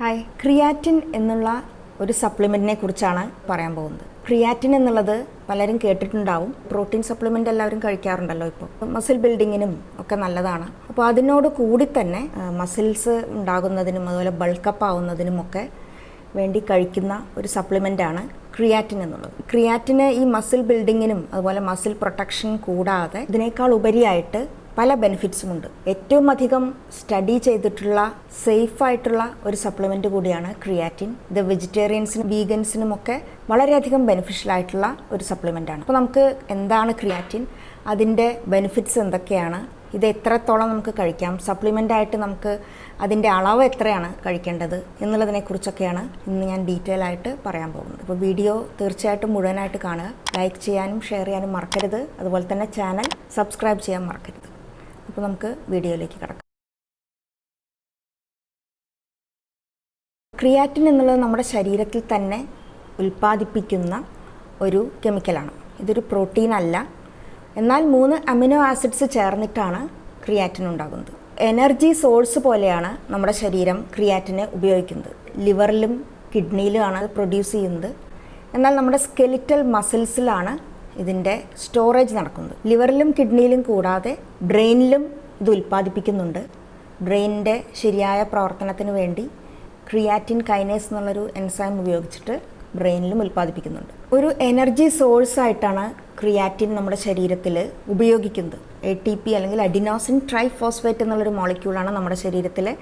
Hi, creatine എന്നുള്ള ഒരു സപ്ലിമെൻറ്റിനെ കുറിച്ചാണ് പറയാൻ പോകുന്നത്. ക്രിയാറ്റിൻ എന്നുള്ളത് പലരും കേട്ടിട്ടുണ്ടാവും. പ്രോട്ടീൻ സപ്ലിമെൻ്റ് എല്ലാവരും കഴിക്കാറുണ്ടല്ലോ. ഇപ്പോൾ മസിൽ ബിൽഡിങ്ങിനും ഒക്കെ നല്ലതാണ്. അപ്പോൾ അതിനോട് കൂടി തന്നെ മസിൽസ് ഉണ്ടാകുന്നതിനും അതുപോലെ ബൾക്കപ്പ് ആവുന്നതിനുമൊക്കെ വേണ്ടി കഴിക്കുന്ന ഒരു സപ്ലിമെൻ്റാണ് ക്രിയാറ്റിൻ എന്നുള്ളത്. ക്രിയാറ്റിന് ഈ മസിൽ ബിൽഡിങ്ങിനും അതുപോലെ മസിൽ പ്രൊട്ടക്ഷൻ കൂടാതെ ഇതിനേക്കാൾ ഉപരിയായിട്ട് പല ബെനിഫിറ്റ്സുമുണ്ട്. ഏറ്റവും അധികം സ്റ്റഡി ചെയ്തിട്ടുള്ള സേഫായിട്ടുള്ള ഒരു സപ്ലിമെൻ്റ് കൂടിയാണ് ക്രിയാറ്റിൻ. ഇത് വെജിറ്റേറിയൻസിനും വീഗൻസിനും ഒക്കെ വളരെയധികം ബെനിഫിഷ്യൽ ആയിട്ടുള്ള ഒരു സപ്ലിമെൻ്റാണ്. അപ്പോൾ നമുക്ക് എന്താണ് ക്രിയാറ്റിൻ, അതിൻ്റെ ബെനിഫിറ്റ്സ് എന്തൊക്കെയാണ്, ഇത് എത്രത്തോളം നമുക്ക് കഴിക്കാം, സപ്ലിമെൻ്റായിട്ട് നമുക്ക് അതിൻ്റെ അളവ് എത്രയാണ് കഴിക്കേണ്ടത് എന്നുള്ളതിനെക്കുറിച്ചൊക്കെയാണ് ഇന്ന് ഞാൻ ഡീറ്റെയിൽ ആയിട്ട് പറയാൻ പോകുന്നത്. അപ്പോൾ വീഡിയോ തീർച്ചയായിട്ടും മുഴുവനായിട്ട് കാണുക. ലൈക്ക് ചെയ്യാനും ഷെയർ ചെയ്യാനും മറക്കരുത്. അതുപോലെ തന്നെ ചാനൽ സബ്സ്ക്രൈബ് ചെയ്യാൻ മറക്കരുത്. അപ്പോൾ നമുക്ക് വീഡിയോയിലേക്ക് കിടക്കാം. ക്രിയാറ്റിൻ എന്നുള്ളത് നമ്മുടെ ശരീരത്തിൽ തന്നെ ഉൽപ്പാദിപ്പിക്കുന്ന ഒരു കെമിക്കലാണ്. ഇതൊരു പ്രോട്ടീൻ അല്ല, എന്നാൽ 3 അമിനോ ആസിഡ്സ് ചേർന്നിട്ടാണ് ക്രിയാറ്റിൻ ഉണ്ടാകുന്നത്. എനർജി സോഴ്സ് പോലെയാണ് നമ്മുടെ ശരീരം ക്രിയാറ്റിനെ ഉപയോഗിക്കുന്നത്. ലിവറിലും കിഡ്നിയിലുമാണ് അത് പ്രൊഡ്യൂസ് ചെയ്യുന്നത്. എന്നാൽ നമ്മുടെ സ്കെലിറ്റൽ മസിൽസിലാണ് ഇതിൻ്റെ സ്റ്റോറേജ് നടക്കുന്നത്. ലിവറിലും കിഡ്നിയിലും കൂടാതെ ബ്രെയിനിലും ഇത് ഉൽപ്പാദിപ്പിക്കുന്നുണ്ട്. ബ്രെയിനിൻ്റെ ശരിയായ പ്രവർത്തനത്തിന് വേണ്ടി ക്രിയാറ്റിൻ കൈനേസ് എന്നുള്ളൊരു എൻസൈം ഉപയോഗിച്ചിട്ട് ബ്രെയിനിലും ഉൽപ്പാദിപ്പിക്കുന്നുണ്ട്. ഒരു എനർജി സോഴ്സായിട്ടാണ് ക്രിയാറ്റിൻ നമ്മുടെ ശരീരത്തിൽ ഉപയോഗിക്കുന്നത്. ATP അല്ലെങ്കിൽ അഡിനോസിൻ ട്രൈഫോസ്ഫേറ്റ് എന്നുള്ളൊരു മോളിക്യൂളാണ് നമ്മുടെ ശരീരത്തിലെ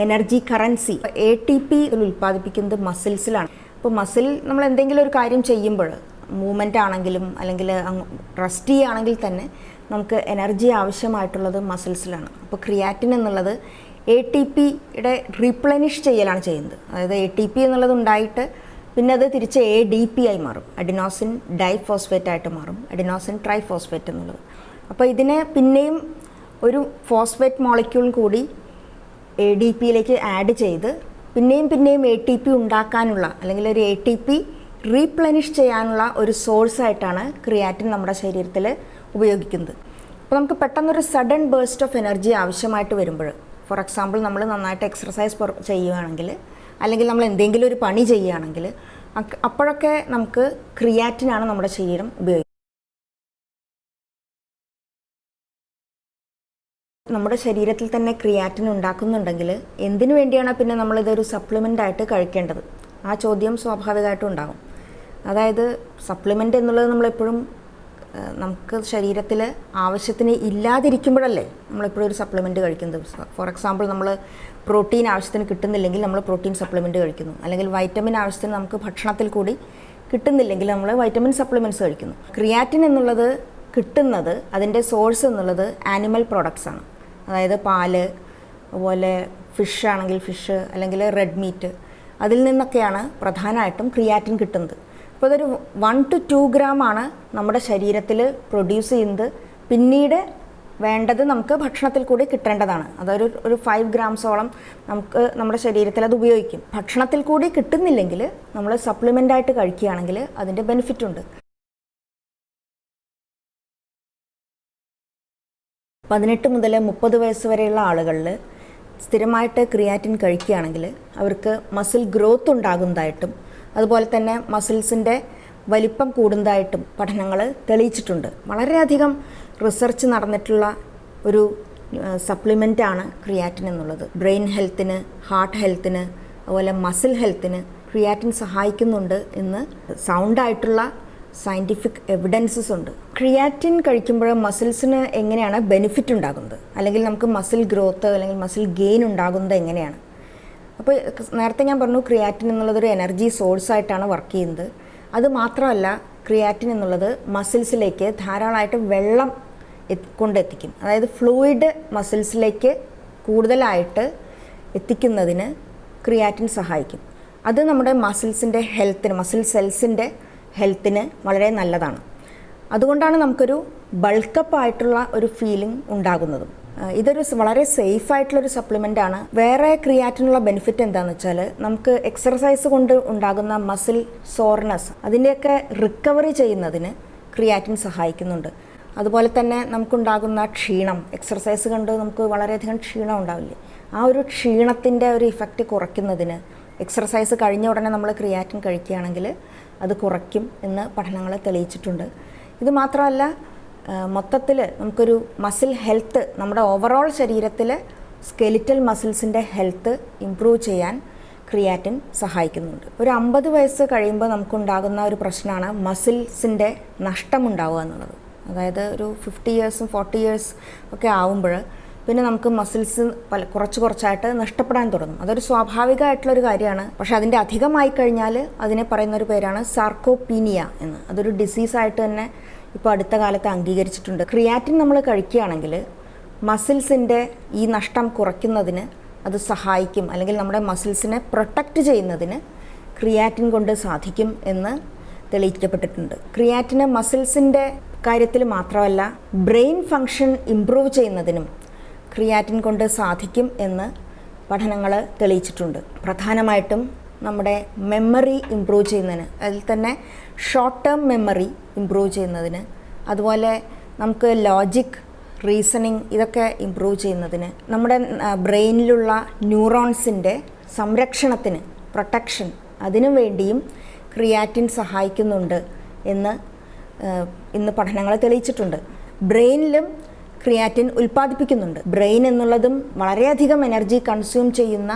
എനർജി കറൻസി. ATP ഇതിൽ ഉൽപ്പാദിപ്പിക്കുന്നത് മസിൽസിലാണ്. അപ്പോൾ മസിൽ നമ്മൾ എന്തെങ്കിലും ഒരു കാര്യം ചെയ്യുമ്പോൾ, മൂവ്മെൻ്റ് ആണെങ്കിലും അല്ലെങ്കിൽ റെസ്റ്റ് ചെയ്യുകയാണെങ്കിൽ തന്നെ നമുക്ക് എനർജി ആവശ്യമായിട്ടുള്ളത് മസിൽസിലാണ്. അപ്പോൾ ക്രിയാറ്റിൻ എന്നുള്ളത് ATPയുടെ റീപ്ലനിഷ് ചെയ്യലാണ് ചെയ്യുന്നത്. അതായത് ATP എന്നുള്ളത് ഉണ്ടായിട്ട് പിന്നെ അത് തിരിച്ച് ADP ആയി മാറും, അഡിനോസിൻ ഡൈഫോസ്ഫേറ്റ് ആയിട്ട് മാറും, അഡിനോസിൻ ട്രൈഫോസ്ഫേറ്റ് എന്നുള്ളത്. അപ്പോൾ ഇതിനെ പിന്നെയും ഒരു ഫോസ്ഫേറ്റ് മോളിക്യൂൾ കൂടി ADPയിലേക്ക് ആഡ് ചെയ്ത് പിന്നെയും ATP ഉണ്ടാക്കാനുള്ള അല്ലെങ്കിൽ ഒരു ATP റീപ്ലനിഷ് ചെയ്യാനുള്ള ഒരു സോഴ്സായിട്ടാണ് ക്രിയാറ്റിൻ നമ്മുടെ ശരീരത്തിൽ ഉപയോഗിക്കുന്നത്. അപ്പോൾ നമുക്ക് പെട്ടെന്നൊരു സഡൻ ബേസ്റ്റ് ഓഫ് എനർജി ആവശ്യമായിട്ട് വരുമ്പോൾ, ഫോർ എക്സാമ്പിൾ നമ്മൾ നന്നായിട്ട് എക്സർസൈസ് ചെയ്യുകയാണെങ്കിൽ അല്ലെങ്കിൽ നമ്മൾ എന്തെങ്കിലും ഒരു പണി ചെയ്യുകയാണെങ്കിൽ അപ്പോഴൊക്കെ നമുക്ക് ക്രിയാറ്റിനാണ് നമ്മുടെ ശരീരം ഉപയോഗിക്കുന്നത്. നമ്മുടെ ശരീരത്തിൽ തന്നെ ക്രിയാറ്റിൻ ഉണ്ടാക്കുന്നുണ്ടെങ്കിൽ എന്തിനു വേണ്ടിയാണ് പിന്നെ നമ്മളിതൊരു സപ്ലിമെൻ്റായിട്ട് കഴിക്കേണ്ടത്? ആ ചോദ്യം സ്വാഭാവികമായിട്ടും ഉണ്ടാകും. അതായത് സപ്ലിമെൻ്റ് എന്നുള്ളത് നമ്മളെപ്പോഴും നമുക്ക് ശരീരത്തിൽ ആവശ്യത്തിന് ഇല്ലാതിരിക്കുമ്പോഴല്ലേ നമ്മളെപ്പോഴും ഒരു സപ്ലിമെൻ്റ് കഴിക്കുന്നത്. ഫോർ എക്സാമ്പിൾ നമ്മൾ പ്രോട്ടീൻ ആവശ്യത്തിന് കിട്ടുന്നില്ലെങ്കിൽ നമ്മൾ പ്രോട്ടീൻ സപ്ലിമെൻ്റ് കഴിക്കുന്നു, അല്ലെങ്കിൽ വൈറ്റമിൻ ആവശ്യത്തിന് നമുക്ക് ഭക്ഷണത്തിൽ കൂടി കിട്ടുന്നില്ലെങ്കിൽ നമ്മൾ വൈറ്റമിൻ സപ്ലിമെൻറ്റ്സ് കഴിക്കുന്നു. ക്രിയാറ്റിൻ എന്നുള്ളത് കിട്ടുന്നത്, അതിൻ്റെ സോഴ്സ് എന്നുള്ളത് ആനിമൽ പ്രോഡക്ട്സ് ആണ്. അതായത് പാല്, അതുപോലെ ഫിഷ് ആണെങ്കിൽ ഫിഷ്, അല്ലെങ്കിൽ റെഡ് മീറ്റ്, അതിൽ നിന്നൊക്കെയാണ് പ്രധാനമായിട്ടും ക്രിയാറ്റിൻ കിട്ടുന്നത്. അപ്പോൾ അതൊരു 1 to 2 ഗ്രാമാണ് നമ്മുടെ ശരീരത്തിൽ പ്രൊഡ്യൂസ് ചെയ്യുന്നത്. പിന്നീട് വേണ്ടത് നമുക്ക് ഭക്ഷണത്തിൽ കൂടി കിട്ടേണ്ടതാണ്. അതൊരു 5 ഗ്രാംസോളം നമുക്ക് നമ്മുടെ ശരീരത്തിൽ അത് ഉപയോഗിക്കും. ഭക്ഷണത്തിൽ കൂടി കിട്ടുന്നില്ലെങ്കിൽ നമ്മൾ സപ്ലിമെൻ്റായിട്ട് കഴിക്കുകയാണെങ്കിൽ അതിൻ്റെ ബെനിഫിറ്റ് ഉണ്ട്. 18 മുതൽ 30 വയസ്സ് വരെയുള്ള ആളുകളിൽ സ്ഥിരമായിട്ട് ക്രിയാറ്റിൻ കഴിക്കുകയാണെങ്കിൽ അവർക്ക് മസിൽ ഗ്രോത്ത് ഉണ്ടാകുന്നതായിട്ടും അതുപോലെ തന്നെ മസിൽസിൻ്റെ വലിപ്പം കൂടുന്നതായിട്ടും പഠനങ്ങൾ തെളിയിച്ചിട്ടുണ്ട്. വളരെയധികം റിസർച്ച് നടന്നിട്ടുള്ള ഒരു സപ്ലിമെൻ്റാണ് ക്രിയാറ്റിൻ എന്നുള്ളത്. ബ്രെയിൻ ഹെൽത്തിന്, ഹാർട്ട് ഹെൽത്തിന്, അതുപോലെ മസിൽ ഹെൽത്തിന് ക്രിയാറ്റിൻ സഹായിക്കുന്നുണ്ട് എന്ന് സൗണ്ടായിട്ടുള്ള സയൻറ്റിഫിക് എവിഡൻസസ് ഉണ്ട്. ക്രിയാറ്റിൻ കഴിക്കുമ്പോൾ മസിൽസിന് എങ്ങനെയാണ് ബെനിഫിറ്റ് ഉണ്ടാകുന്നത്, അല്ലെങ്കിൽ നമുക്ക് മസിൽ ഗ്രോത്ത് അല്ലെങ്കിൽ മസിൽ ഗെയിൻ ഉണ്ടാകുന്നത് എങ്ങനെയാണ്? അപ്പോൾ നേരത്തെ ഞാൻ പറഞ്ഞു, ക്രിയാറ്റിൻ എന്നുള്ളതൊരു എനർജി സോഴ്സായിട്ടാണ് വർക്ക് ചെയ്യുന്നത്. അത് മാത്രമല്ല, ക്രിയാറ്റിൻ എന്നുള്ളത് മസിൽസിലേക്ക് ധാരാളമായിട്ട് വെള്ളം കൊണ്ടെത്തിക്കും. അതായത് ഫ്ലൂയിഡ് മസിൽസിലേക്ക് കൂടുതലായിട്ട് എത്തിക്കുന്നതിന് ക്രിയാറ്റിൻ സഹായിക്കും. അത് നമ്മുടെ മസിൽസിൻ്റെ ഹെൽത്തിന്, മസിൽ സെൽസിൻ്റെ ഹെൽത്തിന് വളരെ നല്ലതാണ്. അതുകൊണ്ടാണ് നമുക്കൊരു ബൾക്കപ്പ് ആയിട്ടുള്ള ഒരു ഫീലിംഗ് ഉണ്ടാകുന്നതും. ഇതൊരു വളരെ സേഫ് ആയിട്ടുള്ളൊരു സപ്ലിമെൻ്റാണ്. വേറെ ക്രിയാറ്റിനുള്ള ബെനിഫിറ്റ് എന്താണെന്ന് വെച്ചാൽ, നമുക്ക് എക്സർസൈസ് കൊണ്ട് ഉണ്ടാകുന്ന മസിൽ സോർനെസ് അതിൻ്റെയൊക്കെ റിക്കവറി ചെയ്യുന്നതിന് ക്രിയാറ്റിൻ സഹായിക്കുന്നുണ്ട്. അതുപോലെ തന്നെ നമുക്കുണ്ടാകുന്ന ക്ഷീണം, എക്സർസൈസ് കൊണ്ട് നമുക്ക് വളരെയധികം ക്ഷീണം ഉണ്ടാവില്ലേ, ആ ഒരു ക്ഷീണത്തിൻ്റെ ഒരു ഇഫക്റ്റ് കുറയ്ക്കുന്നതിന് എക്സർസൈസ് കഴിഞ്ഞ ഉടനെ നമ്മൾ ക്രിയാറ്റിൻ കഴിക്കുകയാണെങ്കിൽ അത് കുറയ്ക്കും എന്ന് പഠനങ്ങൾ തെളിയിച്ചിട്ടുണ്ട്. ഇത് മാത്രമല്ല, മൊത്തത്തിൽ നമുക്കൊരു മസിൽ ഹെൽത്ത്, നമ്മുടെ ഓവറോൾ ശരീരത്തിൽ സ്കെലിറ്റൽ മസിൽസിൻ്റെ ഹെൽത്ത് ഇംപ്രൂവ് ചെയ്യാൻ ക്രിയാറ്റിൻ സഹായിക്കുന്നുണ്ട്. ഒരു 50 വയസ്സ് കഴിയുമ്പോൾ നമുക്കുണ്ടാകുന്ന ഒരു പ്രശ്നമാണ് മസിൽസിൻ്റെ നഷ്ടമുണ്ടാവുക എന്നുള്ളത്. അതായത് ഒരു 50 ഇയേഴ്സും 40 ഇയേഴ്സ് ഒക്കെ ആവുമ്പോൾ പിന്നെ നമുക്ക് മസിൽസ് കുറച്ചായിട്ട് നഷ്ടപ്പെടാൻ തുടങ്ങും. അതൊരു സ്വാഭാവികമായിട്ടുള്ളൊരു കാര്യമാണ്. പക്ഷേ അതിൻ്റെ അധികമായി കഴിഞ്ഞാൽ അതിനെ പറയുന്നൊരു പേരാണ് സാർക്കോപീനിയ എന്ന്. അതൊരു ഡിസീസായിട്ട് തന്നെ ഇപ്പോൾ അടുത്ത കാലത്ത് അംഗീകരിച്ചിട്ടുണ്ട്. ക്രിയാറ്റിൻ നമ്മൾ കഴിക്കുകയാണെങ്കിൽ മസിൽസിൻ്റെ ഈ നഷ്ടം കുറയ്ക്കുന്നതിന് അത് സഹായിക്കും, അല്ലെങ്കിൽ നമ്മുടെ മസിൽസിനെ പ്രൊട്ടക്റ്റ് ചെയ്യുന്നതിന് ക്രിയാറ്റിൻ കൊണ്ട് സാധിക്കും എന്ന് തെളിയിക്കപ്പെട്ടിട്ടുണ്ട്. ക്രിയാറ്റിന് മസിൽസിൻ്റെ കാര്യത്തിൽ മാത്രമല്ല, ബ്രെയിൻ ഫങ്ഷൻ ഇംപ്രൂവ് ചെയ്യുന്നതിനും ക്രിയാറ്റിൻ കൊണ്ട് സാധിക്കും എന്ന് പഠനങ്ങൾ തെളിയിച്ചിട്ടുണ്ട്. പ്രധാനമായിട്ടും നമ്മുടെ മെമ്മറി ഇംപ്രൂവ് ചെയ്യുന്നതിന്, അതിൽ തന്നെ ഷോർട്ട് ടേം മെമ്മറി ഇംപ്രൂവ് ചെയ്യുന്നതിന്, അതുപോലെ നമുക്ക് ലോജിക്, റീസണിങ് ഇതൊക്കെ ഇംപ്രൂവ് ചെയ്യുന്നതിന്, നമ്മുടെ ബ്രെയിനിലുള്ള ന്യൂറോൺസിൻ്റെ സംരക്ഷണത്തിന്, പ്രൊട്ടക്ഷൻ, അതിനു വേണ്ടിയും ക്രിയാറ്റിൻ സഹായിക്കുന്നുണ്ട് എന്ന് ഇന്ന് പഠനങ്ങൾ തെളിയിച്ചിട്ടുണ്ട്. ബ്രെയിനിലും ക്രിയാറ്റിൻ ഉൽപ്പാദിപ്പിക്കുന്നുണ്ട്. ബ്രെയിൻ എന്നുള്ളതും വളരെയധികം എനർജി കൺസ്യൂം ചെയ്യുന്ന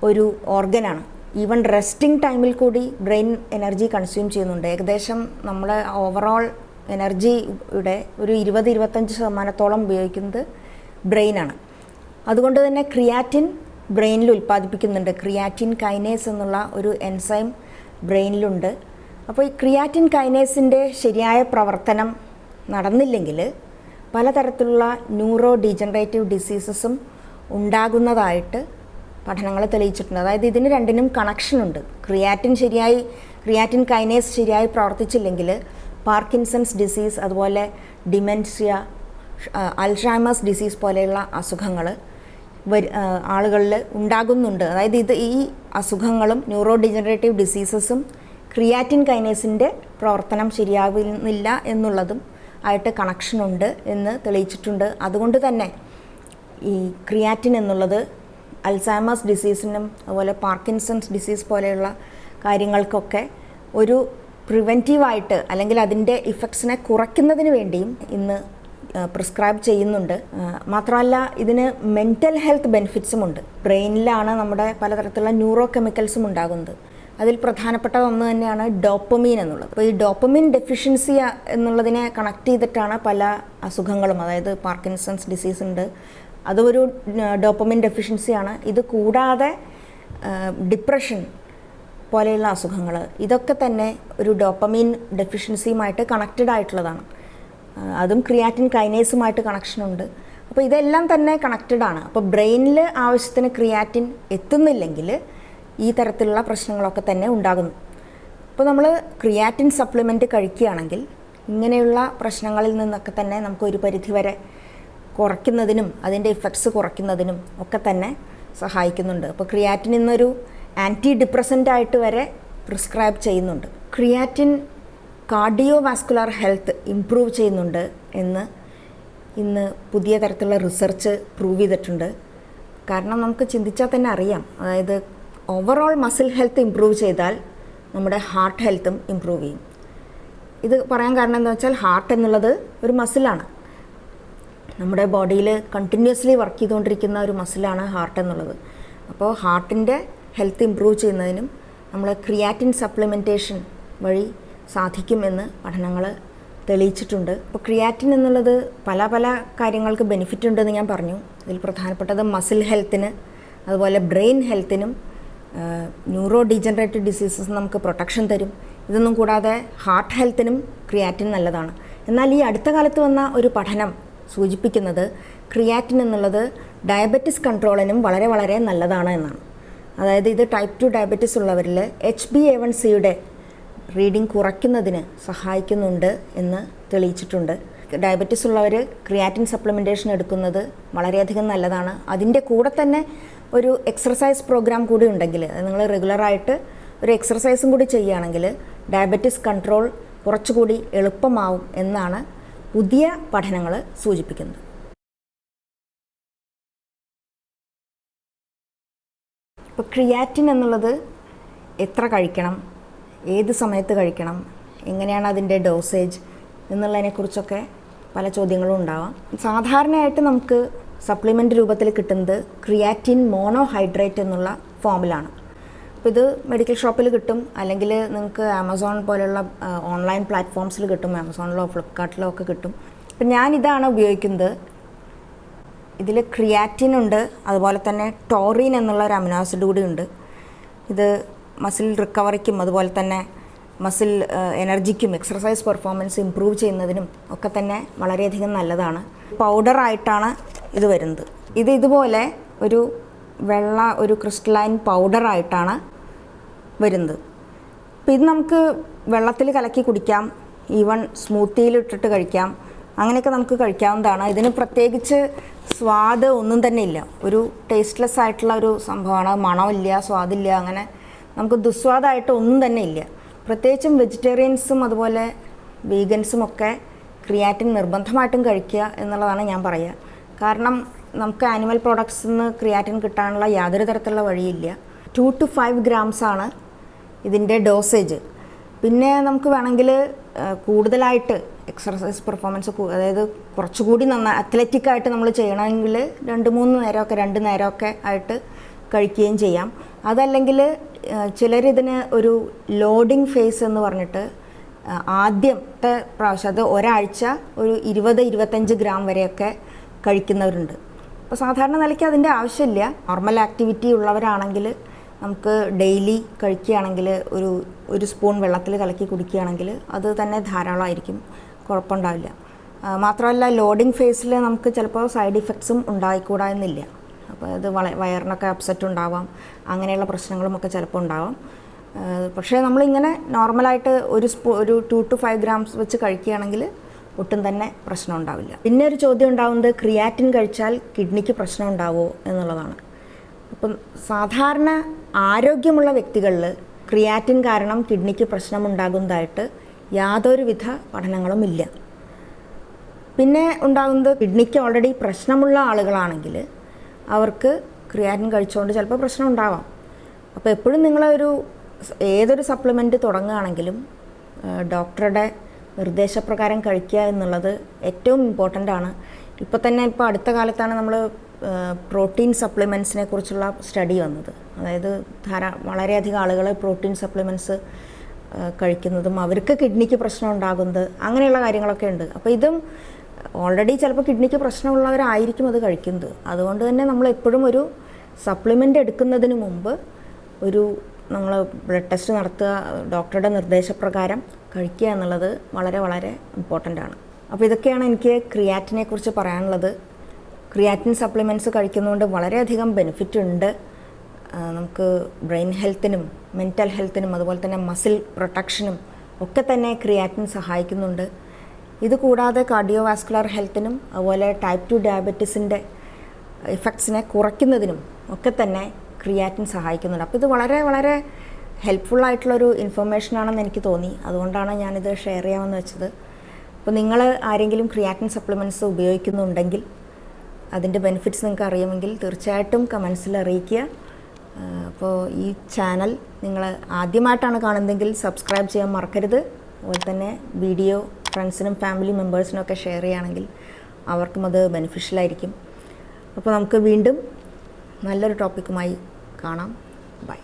ഒരു ഓർഗനാണ്. ഈവൻ റെസ്റ്റിംഗ് ടൈമിൽ കൂടി ബ്രെയിൻ എനർജി കൺസ്യൂം ചെയ്യുന്നുണ്ട്. ഏകദേശം നമ്മുടെ ഓവറോൾ എനർജിയുടെ ഒരു 20-25% ഉപയോഗിക്കുന്നത് ബ്രെയിനാണ്. അതുകൊണ്ട് തന്നെ ക്രിയാറ്റിൻ ബ്രെയിനിൽ ഉൽപ്പാദിപ്പിക്കുന്നുണ്ട്. ക്രിയാറ്റിൻ കൈനേസ് എന്നുള്ള ഒരു എൻസൈം ബ്രെയിനിലുണ്ട്. അപ്പോൾ ഈ ക്രിയാറ്റിൻ കൈനേസിൻ്റെ ശരിയായ പ്രവർത്തനം നടന്നില്ലെങ്കിൽ പലതരത്തിലുള്ള ന്യൂറോ ഡീജനറേറ്റീവ് ഡിസീസസും ഉണ്ടാകുന്നതായിട്ട് പഠനങ്ങൾ തെളിയിച്ചിട്ടുണ്ട്. അതായത് ഇതിന് രണ്ടിനും കണക്ഷനുണ്ട്. ക്രിയാറ്റിൻ കൈനേസ് ശരിയായി പ്രവർത്തിച്ചില്ലെങ്കിൽ പാർക്കിൻസൺസ് ഡിസീസ്, അതുപോലെ ഡിമെൻഷ്യ, അൽഷൈമേഴ്സ് ഡിസീസ് പോലെയുള്ള അസുഖങ്ങൾ ആളുകളിൽ ഉണ്ടാകുന്നുണ്ട്. അതായത് ഈ അസുഖങ്ങളും ന്യൂറോ ഡീജനറേറ്റീവ് ഡിസീസസും ക്രിയാറ്റിൻ കൈനേസിൻ്റെ പ്രവർത്തനം ശരിയാവുന്നില്ല എന്നുള്ളതും ആയിട്ട് കണക്ഷനുണ്ട് എന്ന് തെളിയിച്ചിട്ടുണ്ട്. അതുകൊണ്ട് തന്നെ ഈ ക്രിയാറ്റിൻ എന്നുള്ളത് അൽസൈമേഴ്സ് ഡിസീസിനും അതുപോലെ പാർക്കിൻസൺസ് ഡിസീസ് പോലെയുള്ള കാര്യങ്ങൾക്കൊക്കെ ഒരു പ്രിവെൻറ്റീവായിട്ട്, അല്ലെങ്കിൽ അതിൻ്റെ ഇഫക്ട്സിനെ കുറയ്ക്കുന്നതിന് വേണ്ടിയും ഇന്ന് പ്രിസ്ക്രൈബ് ചെയ്യുന്നുണ്ട്. മാത്രമല്ല, ഇതിന് മെൻ്റൽ ഹെൽത്ത് ബെനിഫിറ്റ്സും ഉണ്ട്. ബ്രെയിനിലാണ് നമ്മുടെ പലതരത്തിലുള്ള ന്യൂറോ കെമിക്കൽസും ഉണ്ടാകുന്നത്. അതിൽ പ്രധാനപ്പെട്ട ഒന്ന് തന്നെയാണ് ഡോപ്പമീൻ എന്നുള്ളത്. അപ്പോൾ ഈ ഡോപ്പമീൻ ഡെഫിഷ്യൻസി എന്നുള്ളതിനെ കണക്ട് ചെയ്തിട്ടാണ് പല അസുഖങ്ങളും, അതായത് പാർക്കിൻസൺസ് ഡിസീസ് ഉണ്ട്, അതൊരു ഡോപ്പമീൻ ഡെഫിഷ്യൻസിയാണ്. ഇത് കൂടാതെ ഡിപ്രഷൻ പോലെയുള്ള അസുഖങ്ങൾ, ഇതൊക്കെ തന്നെ ഒരു ഡോപ്പമീൻ ഡെഫിഷ്യൻസിയുമായിട്ട് കണക്റ്റഡ് ആയിട്ടുള്ളതാണ്. അതും ക്രിയാറ്റിൻ കൈനേസുമായിട്ട് കണക്ഷനുണ്ട്. അപ്പോൾ ഇതെല്ലാം തന്നെ കണക്റ്റഡ് ആണ്. അപ്പോൾ ബ്രെയിനിൽ ആവശ്യത്തിന് ക്രിയാറ്റിൻ എത്തുന്നില്ലെങ്കിൽ ഈ തരത്തിലുള്ള പ്രശ്നങ്ങളൊക്കെ തന്നെ ഉണ്ടാകുന്നു. അപ്പോൾ നമ്മൾ ക്രിയാറ്റിൻ സപ്ലിമെൻറ്റ് കഴിക്കുകയാണെങ്കിൽ ഇങ്ങനെയുള്ള പ്രശ്നങ്ങളിൽ നിന്നൊക്കെ തന്നെ നമുക്ക് ഒരു പരിധിവരെ കുറയ്ക്കുന്നതിനും അതിൻ്റെ ഇഫക്ട്സ് കുറയ്ക്കുന്നതിനും ഒക്കെ തന്നെ സഹായിക്കുന്നുണ്ട്. അപ്പോൾ ക്രിയാറ്റിൻ ഇന്നൊരു ആൻറ്റി ഡിപ്രസൻ്റ് ആയിട്ട് വരെ പ്രിസ്ക്രൈബ് ചെയ്യുന്നുണ്ട്. Creatine cardio vascular health improve ചെയ്യുന്നുണ്ട് എന്ന് ഇന്ന് പുതിയ തരത്തിലുള്ള റിസർച്ച് പ്രൂവ് ചെയ്തിട്ടുണ്ട്. കാരണം നമുക്ക് ചിന്തിച്ചാൽ തന്നെ അറിയാം, അതായത് ഓവറോൾ മസിൽ ഹെൽത്ത് ഇംപ്രൂവ് ചെയ്താൽ നമ്മുടെ ഹാർട്ട് ഹെൽത്തും ഇംപ്രൂവ് ചെയ്യും. ഇത് പറയാൻ കാരണം എന്താ വെച്ചാൽ, ഹാർട്ട് എന്നുള്ളത് ഒരു മസിലാണ്. നമ്മുടെ ബോഡിയിൽ കണ്ടിന്യൂസ്ലി വർക്ക് ചെയ്തുകൊണ്ടിരിക്കുന്ന ഒരു മസിലാണ് ഹാർട്ട് എന്നുള്ളത്. അപ്പോൾ ഹാർട്ടിൻ്റെ ഹെൽത്ത് ഇംപ്രൂവ് ചെയ്യുന്നതിനും നമ്മൾ ക്രിയാറ്റിൻ സപ്ലിമെൻറ്റേഷൻ വഴി സാധിക്കുമെന്ന് പഠനങ്ങൾ തെളിയിച്ചിട്ടുണ്ട്. അപ്പോൾ ക്രിയാറ്റിൻ എന്നുള്ളത് പല പല കാര്യങ്ങൾക്ക് ബെനിഫിറ്റ് ഉണ്ടെന്ന് ഞാൻ പറഞ്ഞു. ഇതിൽ പ്രധാനപ്പെട്ടത് മസിൽ ഹെൽത്തിന്, അതുപോലെ ബ്രെയിൻ ഹെൽത്തിനും, ന്യൂറോ ഡീജനറേറ്റീവ് ഡിസീസസ് നമുക്ക് പ്രൊട്ടക്ഷൻ തരും. ഇതൊന്നും കൂടാതെ ഹാർട്ട് ഹെൽത്തിനും ക്രിയാറ്റിൻ നല്ലതാണ്. എന്നാൽ ഈ അടുത്ത കാലത്ത് വന്ന ഒരു പഠനം സൂചിപ്പിക്കുന്നത് ക്രിയാറ്റിൻ എന്നുള്ളത് ഡയബറ്റിസ് കൺട്രോളിനും വളരെ വളരെ നല്ലതാണ് എന്നാണ്. അതായത് ഇത് ടൈപ്പ് 2 ഡയബറ്റിസ് ഉള്ളവരിൽ HbA1c റീഡിംഗ് കുറയ്ക്കുന്നതിന് സഹായിക്കുന്നുണ്ട് എന്ന് തെളിയിച്ചിട്ടുണ്ട്. ഡയബറ്റിസ് ഉള്ളവർ ക്രിയാറ്റിൻ സപ്ലിമെൻറ്റേഷൻ എടുക്കുന്നത് വളരെയധികം നല്ലതാണ്. അതിൻ്റെ കൂടെ തന്നെ ഒരു എക്സർസൈസ് പ്രോഗ്രാം കൂടി ഉണ്ടെങ്കിൽ, നിങ്ങൾ റെഗുലറായിട്ട് ഒരു എക്സർസൈസും കൂടി ചെയ്യുകയാണെങ്കിൽ ഡയബറ്റിസ് കൺട്രോൾ കുറച്ചുകൂടി എളുപ്പമാവും എന്നാണ് പുതിയ പഠനങ്ങൾ സൂചിപ്പിക്കുന്നത്. ഇപ്പോൾ ക്രിയാറ്റിൻ എന്നുള്ളത് എത്ര കഴിക്കണം, ഏത് സമയത്ത് കഴിക്കണം, എങ്ങനെയാണ് അതിൻ്റെ ഡോസേജ് എന്നുള്ളതിനെക്കുറിച്ചൊക്കെ പല ചോദ്യങ്ങളും ഉണ്ടാവാം. സാധാരണയായിട്ട് നമുക്ക് സപ്ലിമെൻ്റ് രൂപത്തിൽ കിട്ടുന്നത് ക്രിയാറ്റിൻ മോണോഹൈഡ്രേറ്റ് എന്നുള്ള ഫോമിലാണ്. അപ്പോൾ ഇത് മെഡിക്കൽ ഷോപ്പിൽ കിട്ടും, അല്ലെങ്കിൽ നിങ്ങൾക്ക് ആമസോൺ പോലെയുള്ള ഓൺലൈൻ പ്ലാറ്റ്ഫോംസിൽ കിട്ടും, ആമസോണിലോ ഫ്ലിപ്കാർട്ടിലോ ഒക്കെ കിട്ടും. അപ്പം ഞാനിതാണ് ഉപയോഗിക്കുന്നത്. ഇതിൽ ക്രിയാറ്റിൻ ഉണ്ട്, അതുപോലെ തന്നെ ടോറിൻ എന്നുള്ള ഒരു അമിനോ ആസിഡ് കൂടി ഉണ്ട്. ഇത് മസിൽ റിക്കവറിക്കും അതുപോലെ തന്നെ മസിൽ എനർജിക്കും എക്സർസൈസ് പെർഫോമൻസ് ഇമ്പ്രൂവ് ചെയ്യുന്നതിനും ഒക്കെ തന്നെ വളരെയധികം നല്ലതാണ്. പൗഡറായിട്ടാണ് ഇത് വരുന്നത്. ഇതുപോലെ ഒരു ക്രിസ്റ്റലൈൻ പൗഡറായിട്ടാണ് വരുന്നത്. അപ്പോൾ ഇത് നമുക്ക് വെള്ളത്തിൽ കലക്കി കുടിക്കാം, ഈവൻ സ്മൂത്തിയിൽ ഇട്ടിട്ട് കഴിക്കാം, അങ്ങനെയൊക്കെ നമുക്ക് കഴിക്കാവുന്നതാണ്. ഇതിന് പ്രത്യേകിച്ച് സ്വാദ് ഒന്നും തന്നെ ഇല്ല, ഒരു ടേസ്റ്റ്ലെസ് ആയിട്ടുള്ള ഒരു സംഭവമാണ്. മണമില്ല, സ്വാദില്ല, അങ്ങനെ നമുക്ക് ദുസ്വാദായിട്ട് ഒന്നും തന്നെ ഇല്ല. പ്രത്യേകിച്ചും വെജിറ്റേറിയൻസും അതുപോലെ വീഗൻസും ഒക്കെ ക്രിയാറ്റിൻ നിർബന്ധമായിട്ടും കഴിക്കുക എന്നുള്ളതാണ് ഞാൻ പറയുക. കാരണം നമുക്ക് ആനിമൽ പ്രോഡക്ട്സിൽ നിന്ന് ക്രിയാറ്റിൻ കിട്ടാനുള്ള യാതൊരു തരത്തിലുള്ള വഴിയില്ല. 2 to 5 ഗ്രാംസാണ് ഇതിൻ്റെ ഡോസേജ്. പിന്നെ നമുക്ക് വേണമെങ്കിൽ കൂടുതലായിട്ട് എക്സർസൈസ് പെർഫോമൻസ്, അതായത് കുറച്ചുകൂടി നന്നായി അത്ലറ്റിക്കായിട്ട് നമ്മൾ ചെയ്യണമെങ്കിൽ 2-3 നേരമൊക്കെ 2 നേരമൊക്കെ ആയിട്ട് കഴിക്കുകയും ചെയ്യാം. അതല്ലെങ്കിൽ ചിലരിതിന് ഒരു ലോഡിംഗ് ഫേസ് എന്ന് പറഞ്ഞിട്ട് ആദ്യത്തെ പ്രാവശ്യം, അത് ഒരാഴ്ച ഒരു 20-25 ഗ്രാം വരെയൊക്കെ കഴിക്കുന്നവരുണ്ട്. അപ്പോൾ സാധാരണ നിലയ്ക്ക് അതിൻ്റെ ആവശ്യമില്ല. നോർമൽ ആക്ടിവിറ്റി ഉള്ളവരാണെങ്കിൽ നമുക്ക് ഡെയിലി കഴിക്കുകയാണെങ്കിൽ ഒരു സ്പൂൺ വെള്ളത്തിൽ കലക്കി കുടിക്കുകയാണെങ്കിൽ അത് തന്നെ ധാരാളമായിരിക്കും, കുഴപ്പമുണ്ടാവില്ല. മാത്രമല്ല ലോഡിംഗ് ഫേസിൽ നമുക്ക് ചിലപ്പോൾ സൈഡ് ഇഫക്ട്സും ഉണ്ടായിക്കൂടാ എന്നില്ല. അപ്പോൾ അത് വയറിനൊക്കെ അപ്സെറ്റ് ഉണ്ടാവാം, അങ്ങനെയുള്ള പ്രശ്നങ്ങളുമൊക്കെ ചിലപ്പോൾ ഉണ്ടാവാം. പക്ഷേ നമ്മളിങ്ങനെ നോർമലായിട്ട് ഒരു 2 to 5 ഗ്രാംസ് വെച്ച് കഴിക്കുകയാണെങ്കിൽ ഒട്ടും തന്നെ പ്രശ്നം ഉണ്ടാവില്ല. പിന്നെ ഒരു ചോദ്യം ഉണ്ടാവുന്നത് ക്രിയാറ്റിൻ കഴിച്ചാൽ കിഡ്നിക്ക് പ്രശ്നം ഉണ്ടാവുമോ എന്നുള്ളതാണ്. അപ്പം സാധാരണ ആരോഗ്യമുള്ള വ്യക്തികളിൽ ക്രിയാറ്റിൻ കാരണം കിഡ്നിക്ക് പ്രശ്നമുണ്ടാകുന്നതായിട്ട് യാതൊരുവിധ പഠനങ്ങളുമില്ല. പിന്നെ ഉണ്ടാകുന്നത് കിഡ്നിക്ക് ഓൾറെഡി പ്രശ്നമുള്ള ആളുകളാണെങ്കിൽ അവർക്ക് ക്രിയാറ്റിൻ കഴിച്ചുകൊണ്ട് ചിലപ്പോൾ പ്രശ്നം ഉണ്ടാവാം. അപ്പോൾ എപ്പോഴും ഏതൊരു സപ്ലിമെൻറ്റ് തുടങ്ങുകയാണെങ്കിലും ഡോക്ടറുടെ നിർദ്ദേശപ്രകാരം കഴിക്കുക എന്നുള്ളത് ഏറ്റവും ഇമ്പോർട്ടൻ്റ് ആണ്. ഇപ്പോൾ അടുത്ത കാലത്താണ് നമ്മൾ പ്രോട്ടീൻ സപ്ലിമെൻറ്റ്സിനെ കുറിച്ചുള്ള സ്റ്റഡി വന്നത്. അതായത് വളരെയധികം ആളുകൾ പ്രോട്ടീൻ സപ്ലിമെൻറ്റ്സ് കഴിക്കുന്നതും അവർക്ക് കിഡ്നിക്ക് പ്രശ്നം ഉണ്ടാകുന്നത്, അങ്ങനെയുള്ള കാര്യങ്ങളൊക്കെ ഉണ്ട്. അപ്പോൾ ഇതും ഓൾറെഡി ചിലപ്പോൾ കിഡ്നിക്ക് പ്രശ്നമുള്ളവരായിരിക്കും അത് കഴിക്കുന്നത്. അതുകൊണ്ട് തന്നെ നമ്മൾ എപ്പോഴും ഒരു സപ്ലിമെൻ്റ് എടുക്കുന്നതിന് മുമ്പ് നമ്മൾ ബ്ലഡ് ടെസ്റ്റ് നടത്തുക, ഡോക്ടറുടെ നിർദ്ദേശപ്രകാരം കഴിക്കുക എന്നുള്ളത് വളരെ വളരെ ഇമ്പോർട്ടൻ്റ് ആണ്. അപ്പോൾ ഇതൊക്കെയാണ് എനിക്ക് ക്രിയാറ്റിനെ കുറിച്ച് പറയാനുള്ളത്. ക്രിയാറ്റിൻ സപ്ലിമെൻറ്റ്സ് കഴിക്കുന്നതുകൊണ്ട് വളരെയധികം ബെനിഫിറ്റ് ഉണ്ട്. നമുക്ക് ബ്രെയിൻ ഹെൽത്തിനും മെൻ്റൽ ഹെൽത്തിനും അതുപോലെ തന്നെ മസിൽ പ്രൊട്ടക്ഷനും ഒക്കെ തന്നെ ക്രിയാറ്റിൻ സഹായിക്കുന്നുണ്ട്. ഇത് കൂടാതെ കാർഡിയോവാസ്കുലർ ഹെൽത്തിനും അതുപോലെ ടൈപ്പ് 2 ഡയബറ്റീസിൻ്റെ ഇഫക്ട്സിനെ കുറയ്ക്കുന്നതിനും ഒക്കെ തന്നെ ക്രിയാറ്റിൻ സഹായിക്കുന്നുണ്ട്. അപ്പോൾ ഇത് വളരെ വളരെ ഹെൽപ്ഫുള്ളായിട്ടുള്ളൊരു ഇൻഫർമേഷനാണെന്ന് എനിക്ക് തോന്നി. അതുകൊണ്ടാണ് ഞാനിത് ഷെയർ ചെയ്യാമെന്ന് വെച്ചത്. അപ്പോൾ നിങ്ങൾ ആരെങ്കിലും ക്രിയാറ്റിൻ സപ്ലിമെൻറ്റ്സ് ഉപയോഗിക്കുന്നുണ്ടെങ്കിൽ അതിൻ്റെ ബെനിഫിറ്റ്സ് നിങ്ങൾക്ക് അറിയുമെങ്കിൽ തീർച്ചയായിട്ടും കമൻസിൽ അറിയിക്കുക. അപ്പോൾ ഈ ചാനൽ നിങ്ങൾ ആദ്യമായിട്ടാണ് കാണുന്നതെങ്കിൽ സബ്സ്ക്രൈബ് ചെയ്യാൻ മറക്കരുത്. അതുപോലെ തന്നെ വീഡിയോ ഫ്രണ്ട്സിനും ഫാമിലി മെമ്പേഴ്സിനും ഒക്കെ ഷെയർ ചെയ്യുകയാണെങ്കിൽ അവർക്കും അത് ബെനിഫിഷ്യലായിരിക്കും. അപ്പോൾ നമുക്ക് വീണ്ടും നല്ലൊരു ടോപ്പിക്കുമായി കാണാം. ബൈ.